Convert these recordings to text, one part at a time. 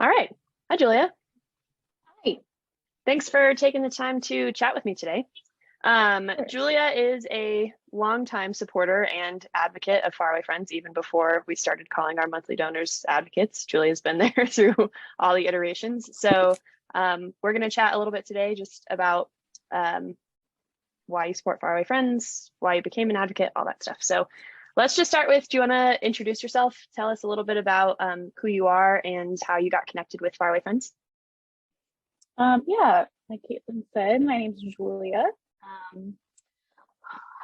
All right. Hi, Julia. Hi. Thanks for taking the time to chat with me today. Sure. Julia is a longtime supporter and advocate of Faraway Friends, even before we started calling our monthly donors advocates. Julia's been there through all the iterations. So we're going to chat a little bit today just about why you support Faraway Friends, why you became an advocate, all that stuff. So let's just start with, do you want to introduce yourself? Tell us a little bit about who you are and how you got connected with Faraway Friends. Yeah, like Caitlin said, my name's Julia. Um,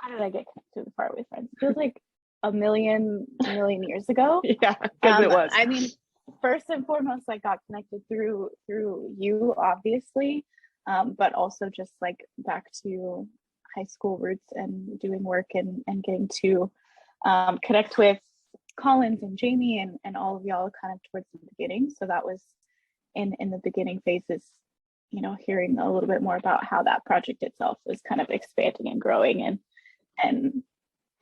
how did I get connected with Faraway Friends? It feels like a million years ago. Yeah, because it was. I mean, first and foremost, I got connected through you, obviously, but also just like back to high school roots and doing work and getting to connect with Collins and Jamie and all of y'all kind of towards the beginning. So that was in the beginning phases, hearing a little bit more about how that project itself was kind of expanding and growing and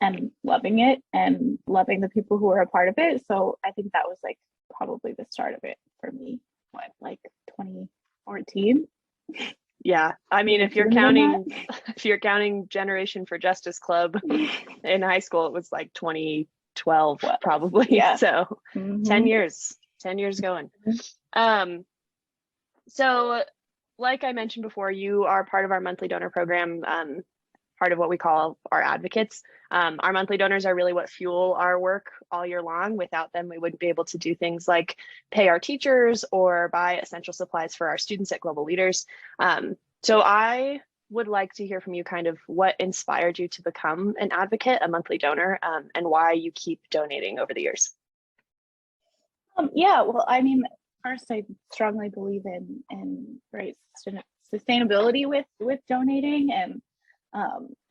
and loving it and loving the people who were a part of it. So I think that was like probably the start of it for me. What, like 2014? Yeah, I mean, Maybe sooner than if you're counting Generation for Justice Club that. in high school, it was like 2012 Well, probably. yeah. So 10 Mm-hmm. years, 10 years going. Um, so like I mentioned before, you are part of our monthly donor program, part of what we call our advocates. Our monthly donors are really what fuel our work all year long. Without them, we wouldn't be able to do things like pay our teachers or buy essential supplies for our students at Global Leaders. So I would like to hear from you kind of what inspired you to become an advocate, a monthly donor, and why you keep donating over the years. Yeah, well, I mean, first, I strongly believe in right sustainability with donating, and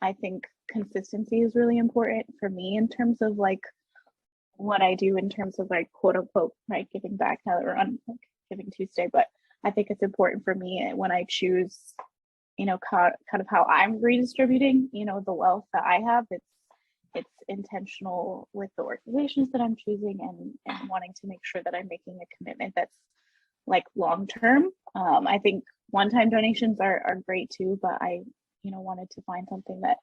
I think consistency is really important for me in terms of like what I do in terms of like quote unquote right giving back now that we're on like, Giving Tuesday, but I think it's important for me when I choose, kind of how I'm redistributing, the wealth that I have. It's intentional with the organizations that I'm choosing and wanting to make sure that I'm making a commitment that's like long term. I think one-time donations are great too, but I wanted to find something that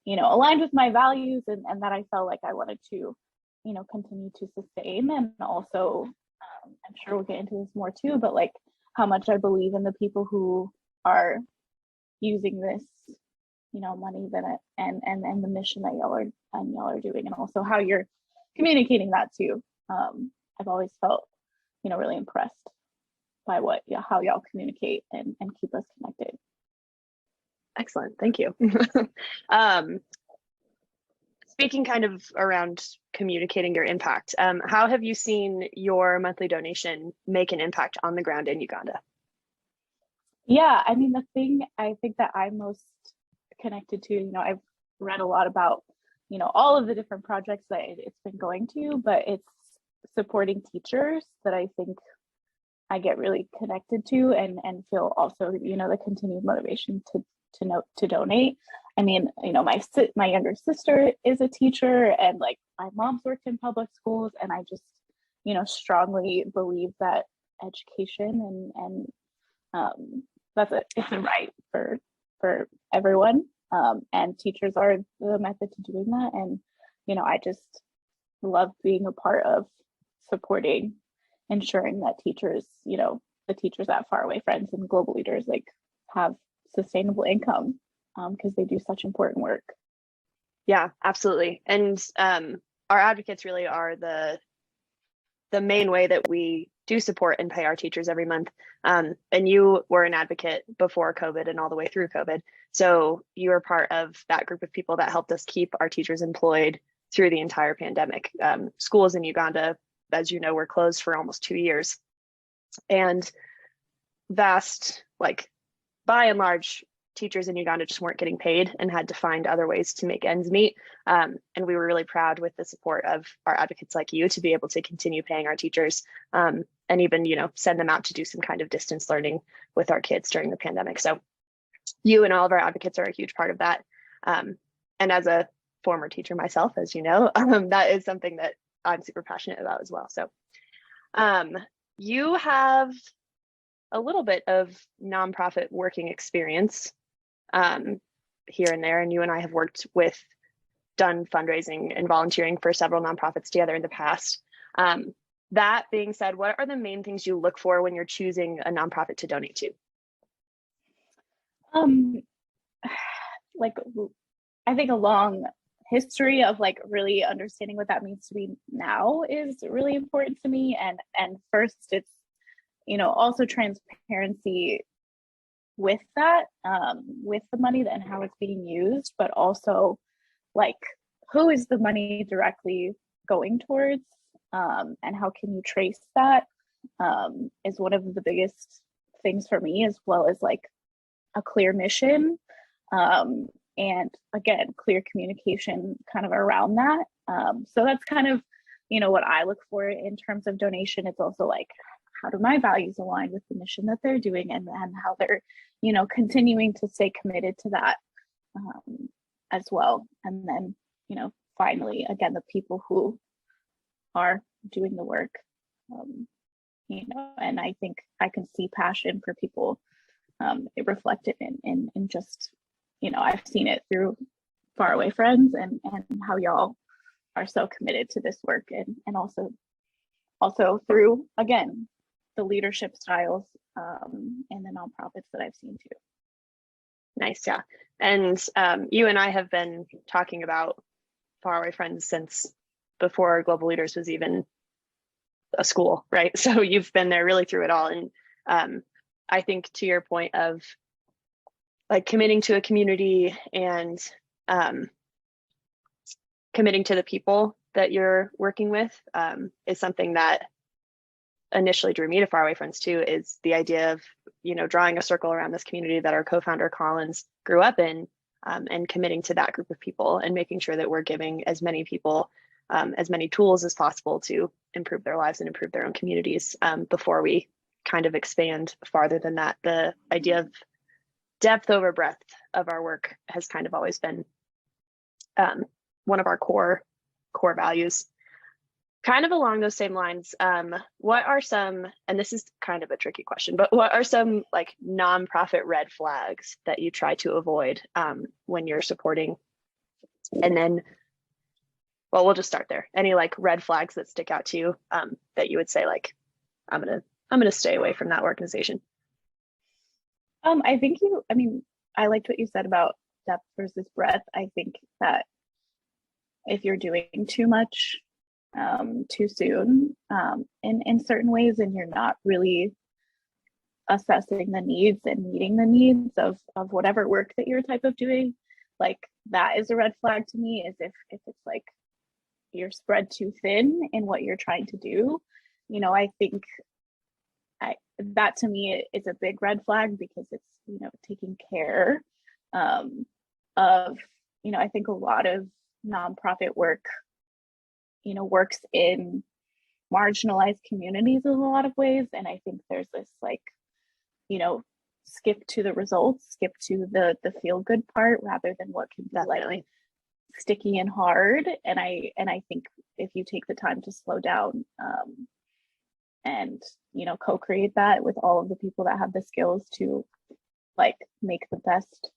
aligned with my values and that I felt like I wanted to continue to sustain. And also I'm sure we'll get into this more too, but like how much I believe in the people who are using this money that and the mission that y'all are doing, and also how you're communicating that too. I've always felt really impressed by how y'all communicate and keep us connected. Excellent, thank you. Speaking kind of around communicating your impact, how have you seen your monthly donation make an impact on the ground in Uganda? Yeah, I mean, the thing I think that I'm most connected to, I've read a lot about, all of the different projects that it's been going to, but it's supporting teachers that I think I get really connected to and feel also, the continued motivation to donate. I mean, my younger sister is a teacher, and like my mom's worked in public schools, and I just, strongly believe that education and it's a right for everyone, and teachers are the method to doing that. And I just love being a part of supporting, ensuring that teachers, the teachers at Faraway Friends and Global Leaders, like have sustainable income, because they do such important work. Yeah, absolutely. And our advocates really are the main way that we do support and pay our teachers every month. And you were an advocate before COVID and all the way through COVID. So you were part of that group of people that helped us keep our teachers employed through the entire pandemic. Schools in Uganda, as you know, were closed for almost 2 years. And by and large, teachers in Uganda just weren't getting paid and had to find other ways to make ends meet. And we were really proud with the support of our advocates like you to be able to continue paying our teachers, and even, send them out to do some kind of distance learning with our kids during the pandemic. So you and all of our advocates are a huge part of that. And as a former teacher myself, as you know, that is something that I'm super passionate about as well. So you have a little bit of nonprofit working experience here and there, and you and I have done fundraising and volunteering for several nonprofits together in the past. That being said, what are the main things you look for when you're choosing a nonprofit to donate to? Like, I think a long history of like really understanding what that means to me now is really important to me. And first, it's, you know, also transparency with that, with the money and how it's being used, but also like who is the money directly going towards, and how can you trace that, is one of the biggest things for me, as well as like a clear mission, and again, clear communication kind of around that. So that's kind of, you know, what I look for in terms of donation. It's also like, how do my values align with the mission that they're doing, and how they're, you know, continuing to stay committed to that, as well. And then, you know, finally, again, the people who are doing the work, you know, and I think I can see passion for people, it reflected in just, you know, I've seen it through Faraway Friends, and how y'all are so committed to this work, and also through, again, the leadership styles, and the nonprofits that I've seen too. Nice, yeah. And you and I have been talking about Faraway Friends since before Global Leaders was even a school, right? So you've been there really through it all. And I think to your point of like committing to a community and committing to the people that you're working with, is something that initially drew me to Faraway Friends too, is the idea of, you know, drawing a circle around this community that our co-founder Collins grew up in, and committing to that group of people and making sure that we're giving as many people as many tools as possible to improve their lives and improve their own communities, before we kind of expand farther than that. The idea of depth over breadth of our work has kind of always been one of our core values. Kind of along those same lines, what are some, and this is kind of a tricky question, but what are some like nonprofit red flags that you try to avoid when you're supporting? And then, well, we'll just start there. Any like red flags that stick out to you, that you would say like, I'm gonna stay away from that organization? I think I mean, I liked what you said about depth versus breadth. I think that if you're doing too much, too soon, in certain ways, and you're not really assessing the needs and meeting the needs of whatever work that you're type of doing, like that is a red flag to me, is if it's like you're spread too thin in what you're trying to do. You know, I think that to me is a big red flag, because it's, you know, taking care, of, you know, I think a lot of nonprofit work, you know, works in marginalized communities in a lot of ways. And I think there's this like, you know, skip to the results, skip to the feel good part, rather than what can be like sticky and hard. And I think if you take the time to slow down, and, you know, co-create that with all of the people that have the skills to like make the best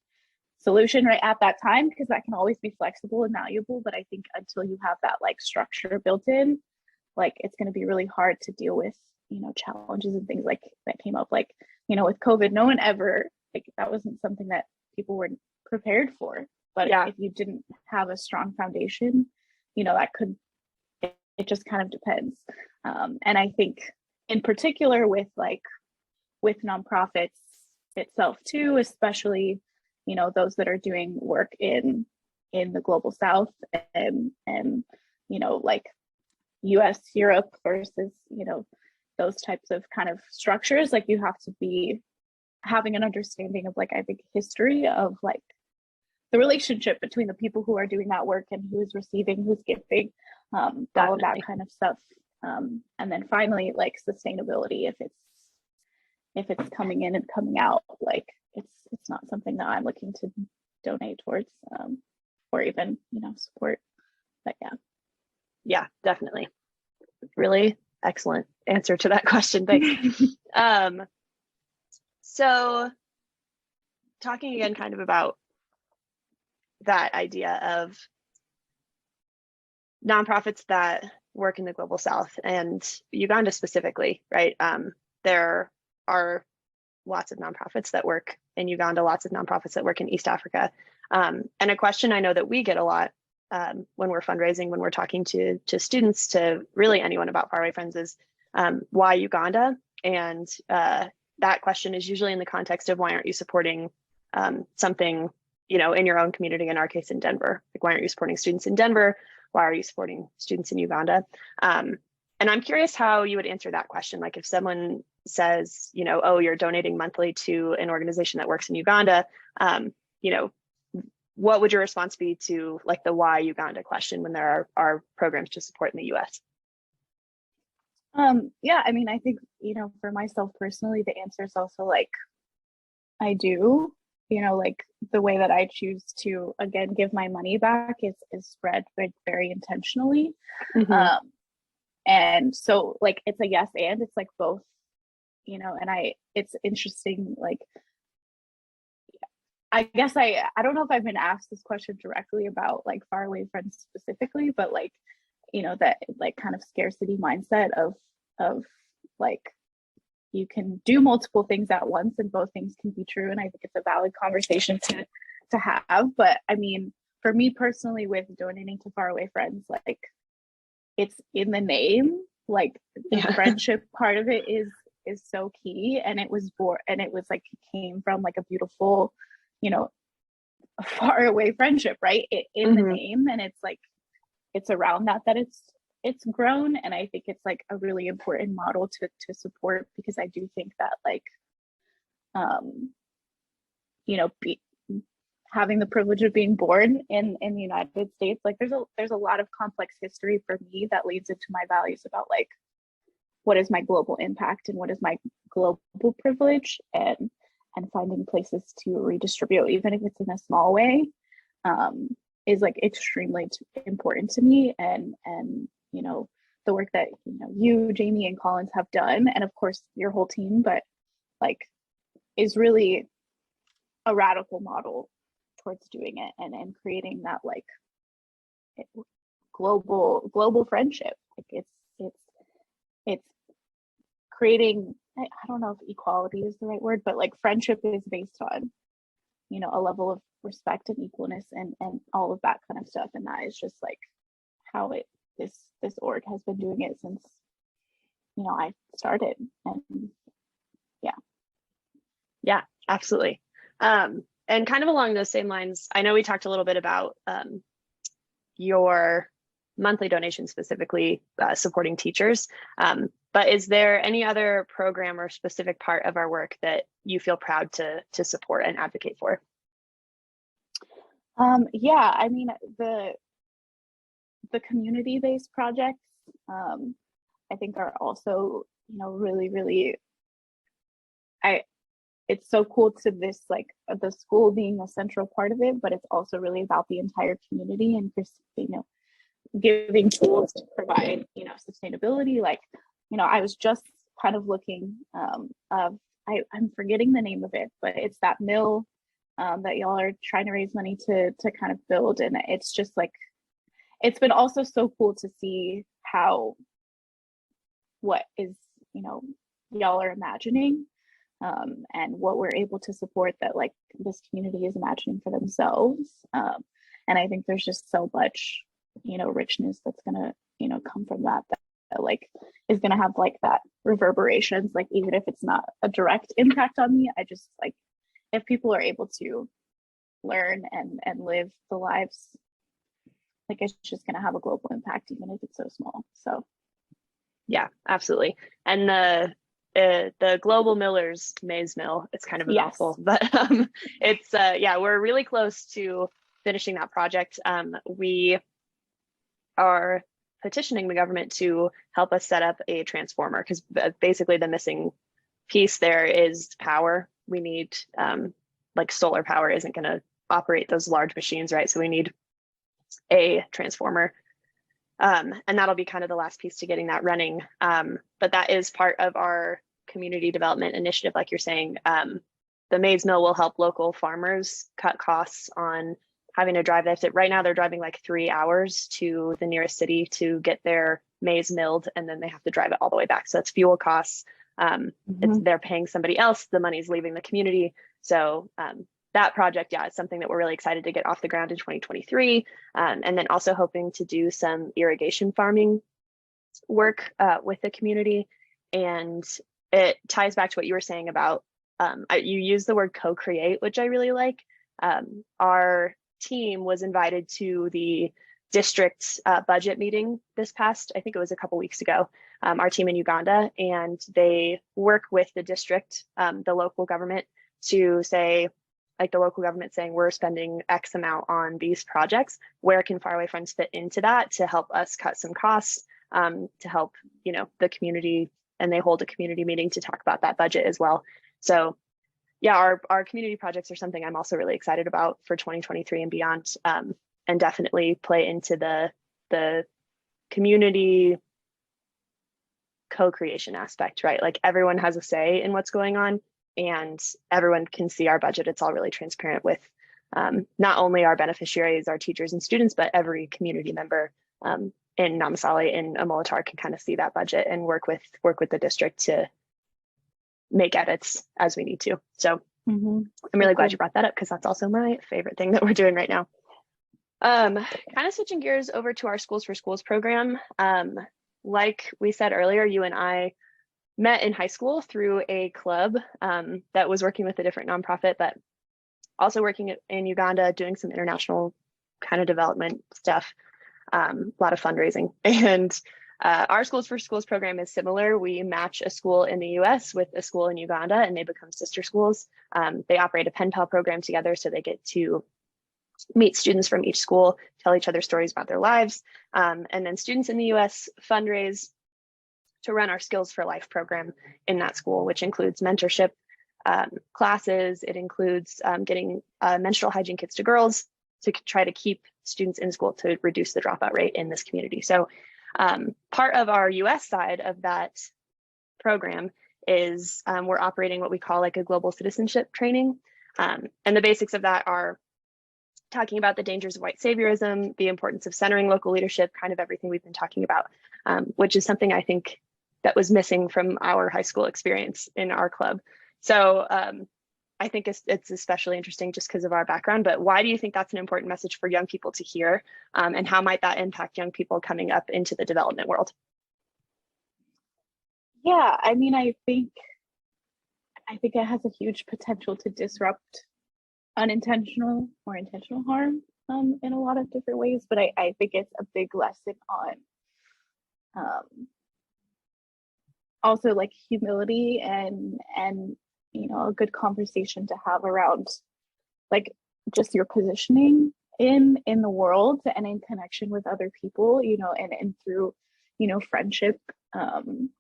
solution right at that time, because that can always be flexible and malleable. But I think until you have that like structure built in, like it's going to be really hard to deal with, you know, challenges and things like that came up, like, you know, with COVID. No one ever, like, that wasn't something that people were prepared for. But Yeah. if you didn't have a strong foundation, you know, that could, it just kind of depends. And I think in particular with nonprofits itself too, especially, you know, those that are doing work in the global South, and you know, like US, Europe versus, you know, those types of kind of structures, like you have to be having an understanding of like, I think, history of like the relationship between the people who are doing that work and who is receiving, who's giving, all of that kind of stuff. And then finally, like sustainability, if it's coming in and coming out, like it's not something that I'm looking to donate towards, or even, you know, support. But yeah. Yeah, definitely. Really excellent answer to that question. Thanks. So talking again kind of about that idea of nonprofits that work in the global south and Uganda specifically, right? There are lots of nonprofits that work in Uganda, lots of nonprofits that work in East Africa. And a question I know that we get a lot when we're fundraising, when we're talking to students, to really anyone about Faraway Friends is why Uganda? And that question is usually in the context of why aren't you supporting something, you know, in your own community, in our case in Denver? Like, why aren't you supporting students in Denver? Why are you supporting students in Uganda? And I'm curious how you would answer that question. Like if someone says, you know, oh, you're donating monthly to an organization that works in Uganda, you know, what would your response be to like the why Uganda question when there are programs to support in the US? Yeah, I mean, I think, you know, for myself personally, the answer is also like, I do, you know, like the way that I choose to, again, give my money back is spread very, very intentionally. Mm-hmm. And so like, it's a yes, and it's like both, you know, and it's interesting, like, I guess I don't know if I've been asked this question directly about like Faraway Friends specifically, but like, you know, that like kind of scarcity mindset of like you can do multiple things at once and both things can be true. And I think it's a valid conversation to have. But I mean, for me personally, with donating to Faraway Friends, like it's in the name, like the friendship part of it is so key. And it was like it came from like a beautiful, you know, far away friendship, right? In the name. And it's like it's around that it's grown. And I think it's like a really important model to support, because I do think that like you know, having the privilege of being born in the United States, like there's a lot of complex history for me that leads into my values about like what is my global impact and what is my global privilege, and finding places to redistribute, even if it's in a small way, is like extremely important to me. And you know, the work that, you know, you, Jamie, and Collins have done, and of course your whole team, but like is really a radical model towards doing it and creating that like global friendship. Like it's creating, I don't know if equality is the right word, but like friendship is based on, you know, a level of respect and equalness and all of that kind of stuff. And that is just like how this org has been doing it since, you know, I started. And yeah, absolutely. And kind of along those same lines, I know we talked a little bit about your monthly donation, specifically supporting teachers. But is there any other program or specific part of our work that you feel proud to support and advocate for? Yeah, I mean, the community-based projects, I think are also, you know, really, it's so cool to this, like the school being a central part of it, but it's also really about the entire community and just, you know, giving tools to provide, you know, sustainability. Like, you know, I was just kind of looking of I'm forgetting the name of it, but it's that mill that y'all are trying to raise money to kind of build. And it's just like, it's been also so cool to see how what is, you know, y'all are imagining and what we're able to support that like this community is imagining for themselves. And I think there's just so much, you know, richness that's gonna, you know, come from that like is gonna have like that reverberations, like even if it's not a direct impact on me, I just like if people are able to learn and live the lives, like it's just gonna have a global impact, even if it's so small. So yeah, absolutely. And the Global Millers Maize Mill, it's kind of a mouthful, but it's yeah, we're really close to finishing that project. We are petitioning the government to help us set up a transformer, because basically the missing piece there is power. We need like solar power isn't going to operate those large machines, right? So we need a transformer. And that'll be kind of the last piece to getting that running. But that is part of our community development initiative, like you're saying. The maize mill will help local farmers cut costs on having to drive that. Right now, they're driving like 3 hours to the nearest city to get their maize milled, and then they have to drive it all the way back. So it's fuel costs. They're paying somebody else. The money's leaving the community. So that project, yeah, is something that we're really excited to get off the ground in 2023. And then also hoping to do some irrigation farming work with the community. And it ties back to what you were saying about, you use the word co-create, which I really like. Our team was invited to the district budget meeting this past, I think it was a couple weeks ago, our team in Uganda, and they work with the district, the local government, to say, like the local government saying, we're spending X amount on these projects. Where can faraway funds fit into that to help us cut some costs, to help, the community, and they hold a community meeting to talk about that budget as well. So yeah, our community projects are something I'm also really excited about for 2023 and beyond, and definitely play into the community co-creation aspect, right? Like everyone has a say in what's going on, and everyone can see our budget. It's all really transparent with not only our beneficiaries, our teachers and students, but every community member in Namasale and Amolatar can kind of see that budget and work with the district to make edits as we need to. So I'm really glad you brought that up, because that's also my favorite thing that we're doing right now. Kind of switching gears over to our Schools for Schools program. Like we said earlier, you and I met in high school through a club that was working with a different nonprofit, but also working in Uganda, doing some international kind of development stuff, a lot of fundraising. And our Schools for Schools program is similar. We match a school in the US with a school in Uganda, and they become sister schools. They operate a pen pal program together, so they get to meet students from each school, tell each other stories about their lives. And then students in the US fundraise to run our Skills for Life program in that school, which includes mentorship classes. It includes getting menstrual hygiene kits to girls to try to keep students in school to reduce the dropout rate in this community. So part of our US side of that program is we're operating what we call like a global citizenship training. And the basics of that are talking about the dangers of white saviorism, the importance of centering local leadership, kind of everything we've been talking about, which is something I think that was missing from our high school experience in our club. So I think it's especially interesting just because of our background, but why do you think that's an important message for young people to hear? And how might that impact young people coming up into the development world? Yeah, I mean, I think it has a huge potential to disrupt unintentional or intentional harm in a lot of different ways, but I think it's a big lesson on also like humility and a good conversation to have around like just your positioning in the world and in connection with other people, and through friendship, and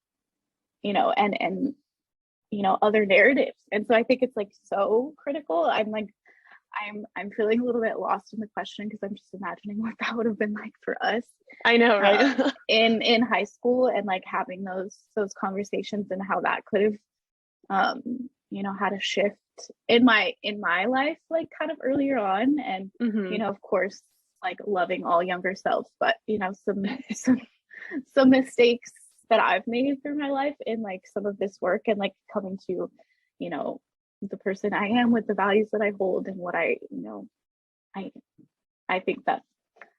other narratives. And so I think it's like so critical. I'm feeling a little bit lost in the question because I'm just imagining what that would have been like for us. I know, right? In high school, and like having those conversations, and how that could have had a shift in my life, like kind of earlier on. And of course, like loving all younger selves, but some mistakes that I've made through my life in like some of this work, and like coming to the person I am with the values that I hold, and what I think that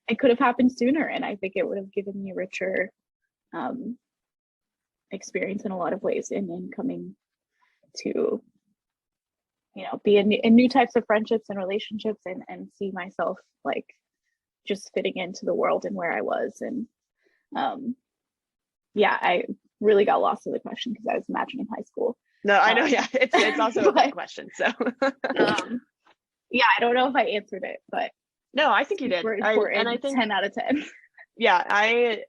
it could have happened sooner, and I think it would have given me a richer experience in a lot of ways in coming to be in new types of friendships and relationships, and see myself like just fitting into the world and where I was. And I really got lost in the question because I was imagining high school. No, I know. Yeah, it's also a big question. So yeah, I don't know if I answered it, but no, I think you did. And I think 10 out of 10. Yeah, I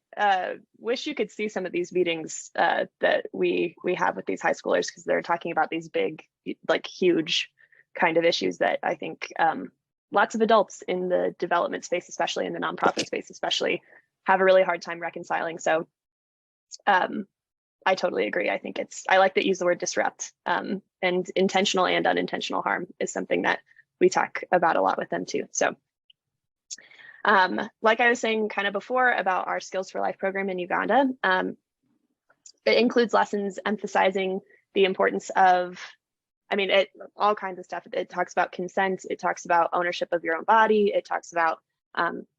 wish you could see some of these meetings that we have with these high schoolers, because they're talking about these big, like huge kind of issues that I think lots of adults in the development space, especially in the nonprofit space, especially have a really hard time reconciling. So I totally agree. I think I like that you use the word disrupt, and intentional and unintentional harm is something that we talk about a lot with them too. So like I was saying kind of before about our Skills for Life program in Uganda, it includes lessons emphasizing the importance of, all kinds of stuff. It talks about consent. It talks about ownership of your own body. It talks about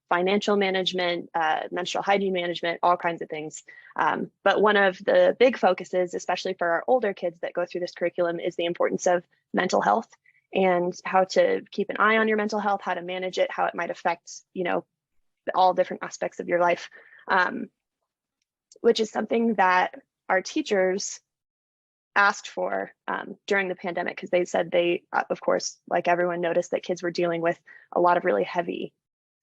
financial management, menstrual hygiene management, all kinds of things. But one of the big focuses, especially for our older kids that go through this curriculum, is the importance of mental health and how to keep an eye on your mental health, how to manage it, how it might affect, all different aspects of your life, which is something that our teachers asked for during the pandemic, because they said they, of course, like everyone, noticed that kids were dealing with a lot of really heavy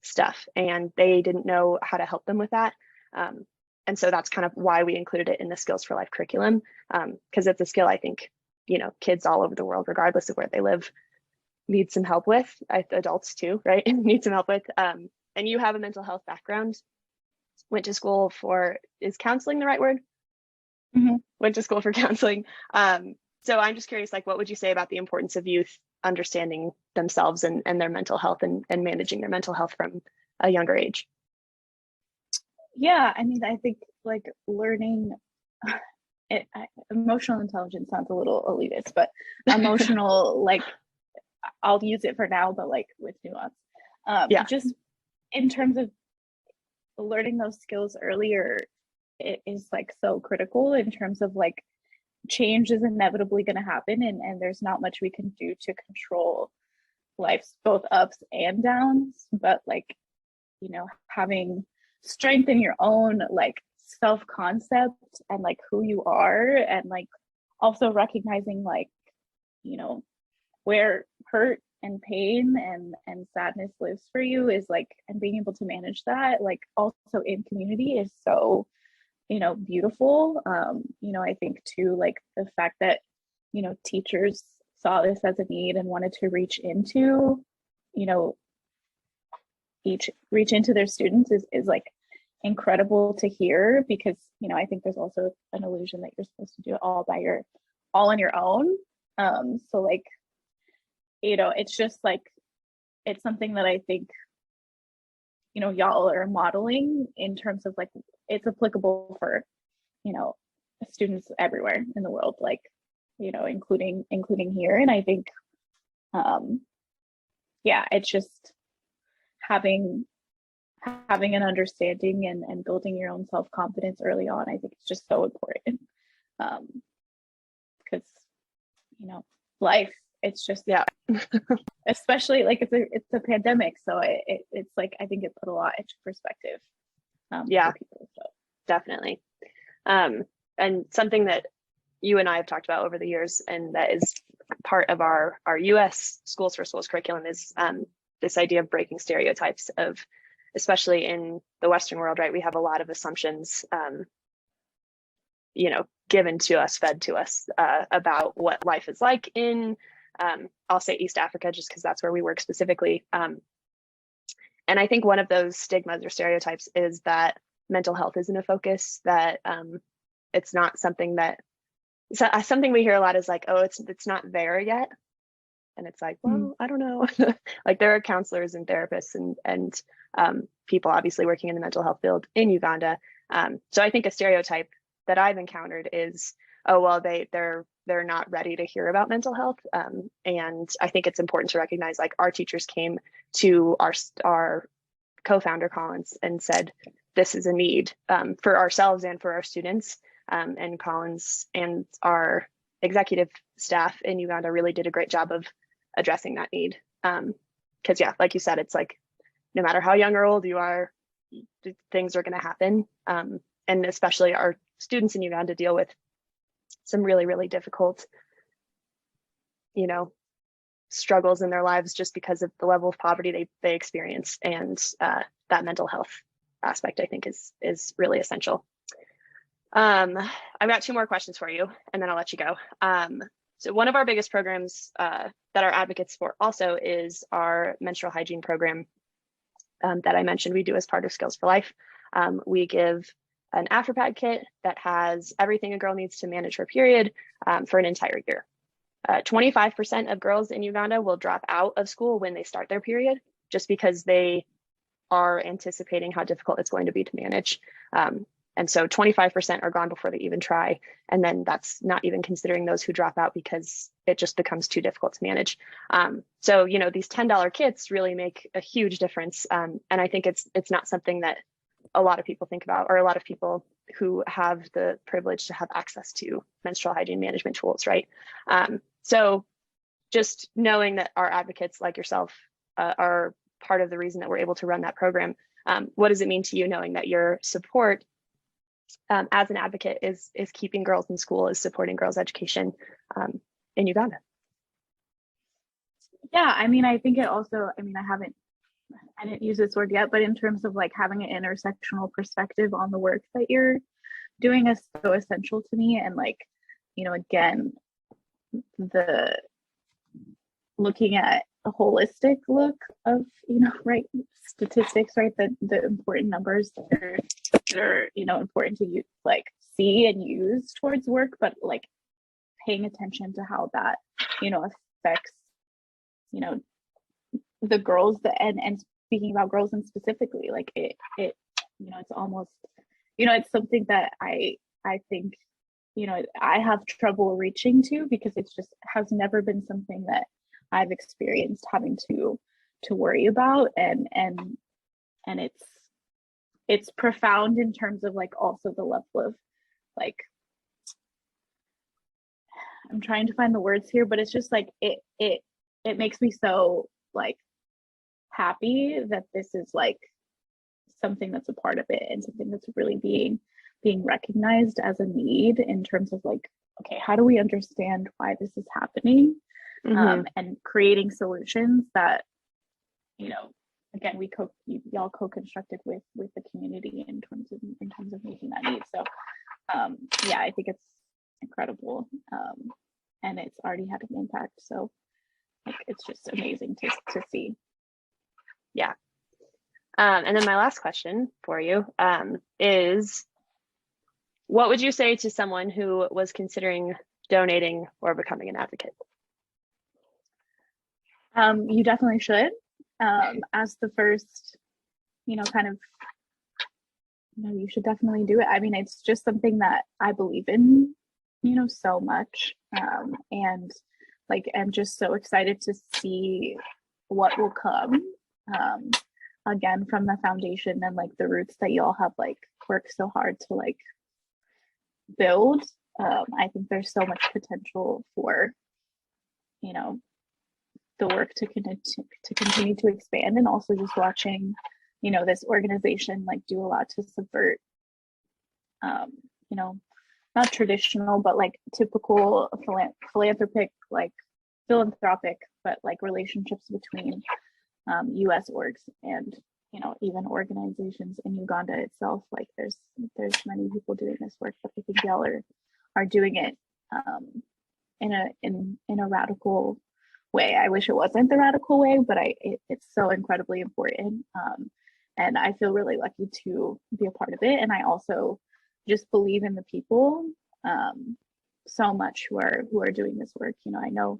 stuff and they didn't know how to help them with that. And so that's kind of why we included it in the Skills for Life curriculum, because it's a skill I think, kids all over the world, regardless of where they live, need some help with. Adults too, right? Need some help with. And you have a mental health background, went to school for, is counseling the right word? Mm-hmm. Went to school for counseling. So I'm just curious, like, what would you say about the importance of youth understanding themselves and their mental health and managing their mental health from a younger age? Yeah, I think like learning emotional intelligence sounds a little elitist, but emotional, like I'll use it for now, but like with nuance. Just in terms of learning those skills earlier, it is like so critical in terms of like change is inevitably going to happen, and there's not much we can do to control life's both ups and downs, but like, having strength in your own like self-concept and like who you are, and like also recognizing like, where hurt and pain and sadness lives for you is like, and being able to manage that like also in community is so beautiful. I think too, like the fact that teachers saw this as a need and wanted to reach into their students is like incredible to hear, because I think there's also an illusion that you're supposed to do it all on your own. So like, it's just like, it's something that I think y'all are modeling in terms of like, it's applicable for students everywhere in the world, like including here. And I think it's just having an understanding and building your own self-confidence early on, I think it's just so important, because life, it's just especially like it's a pandemic, so it's like, I think it put a lot into perspective for people, so. Definitely. And something that you and I have talked about over the years, and that is part of our US Schools for Schools curriculum, is this idea of breaking stereotypes of, especially in the Western world, right? We have a lot of assumptions, given to us, fed to us, about what life is like in, I'll say East Africa, just because that's where we work specifically. And I think one of those stigmas or stereotypes is that mental health isn't a focus, that it's not something that, something we hear a lot is like, oh, it's not there yet. And it's like, well, I don't know. Like there are counselors and therapists and people obviously working in the mental health field in Uganda. So I think a stereotype that I've encountered is, oh, well, they're not ready to hear about mental health. And I think it's important to recognize, like, our teachers came to our co-founder Collins and said, this is a need for ourselves and for our students. And Collins and our executive staff in Uganda really did a great job of addressing that need. Because like you said, it's like, no matter how young or old you are, things are going to happen. And especially our students in Uganda deal with some really, really difficult, struggles in their lives just because of the level of poverty they experience. And that mental health aspect, I think, is really essential. I've got 2 more questions for you, and then I'll let you go. So one of our biggest programs that our advocates for also is our menstrual hygiene program that I mentioned we do as part of Skills for Life. We give an after-pad kit that has everything a girl needs to manage her period for an entire year. 25% of girls in Uganda will drop out of school when they start their period, just because they are anticipating how difficult it's going to be to manage. And so 25% are gone before they even try. And then that's not even considering those who drop out because it just becomes too difficult to manage. So, you know, these $10 kits really make a huge difference. And I think it's not something that a lot of people think about, or a lot of people who have the privilege to have access to menstrual hygiene management tools, right? So just knowing that our advocates like yourself are part of the reason that we're able to run that program. What does it mean to you knowing that your support as an advocate is keeping girls in school, is supporting girls' education in Uganda? Yeah, I mean, I think it also, I mean, I didn't use this word yet, but in terms of like having an intersectional perspective on the work that you're doing is so essential to me. And like, you know, again, the looking at a holistic look of, you know, right, statistics, right, the important numbers that are, you know, important to you, like see and use towards work, but like paying attention to how that, you know, affects, you know, the girls that, and speaking about girls and specifically, like it, you know, it's almost, you know, it's something that I think, you know, I have trouble reaching to because it's just has never been something that I've experienced having to worry about, and it's profound in terms of like also the level of like, I'm trying to find the words here, but it's just like it makes me so like happy that this is like something that's a part of it and something that's really being recognized as a need in terms of like, okay, how do we understand why this is happening? And creating solutions that, you know, again, y'all co-constructed with the community in terms of meeting that need. So yeah, I think it's incredible, and it's already had an impact. So like, it's just amazing to see. Yeah. And then my last question for you is, what would you say to someone who was considering donating or becoming an advocate? You definitely should. As the first, you know, kind of, you know, you should definitely do it. I mean, it's just something that I believe in, you know, so much. And like, I'm just so excited to see what will come. Again, from the foundation and like the roots that y'all have like worked so hard to like build. I think there's so much potential for, you know, the work to continue to expand, and also just watching, you know, this organization like do a lot to subvert, you know, not traditional, but like typical philanthropic, but like relationships between US orgs and, you know, even organizations in Uganda itself. Like there's many people doing this work, but I think y'all are doing it in a radical way. I wish it wasn't the radical way, but it's so incredibly important. And I feel really lucky to be a part of it. And I also just believe in the people so much who are doing this work. You know,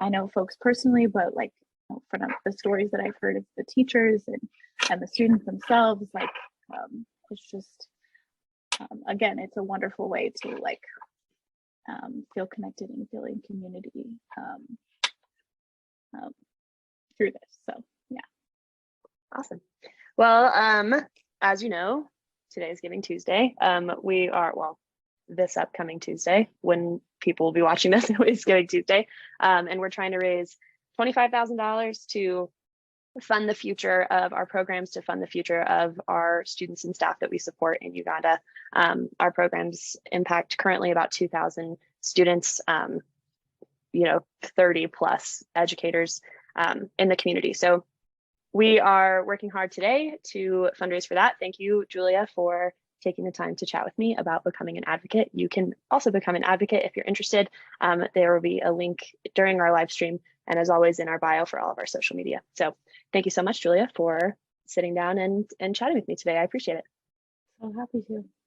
I know folks personally, but like, you know, from the stories that I've heard of the teachers and the students themselves, like it's just again, it's a wonderful way to like feel connected and feel in community through this. So yeah. Awesome. Well, as you know, today is Giving Tuesday. We are, well, this upcoming Tuesday, when people will be watching this, is Giving Tuesday. And we're trying to raise $25,000 to fund the future of our programs, to fund the future of our students and staff that we support in Uganda. Our programs impact currently about 2,000 students, you know, 30 plus educators in the community. So we are working hard today to fundraise for that. Thank you, Julia, for taking the time to chat with me about becoming an advocate. You can also become an advocate if you're interested. There will be a link during our live stream, and as always in our bio for all of our social media. So thank you so much, Julia, for sitting down and chatting with me today. I appreciate it. So happy to.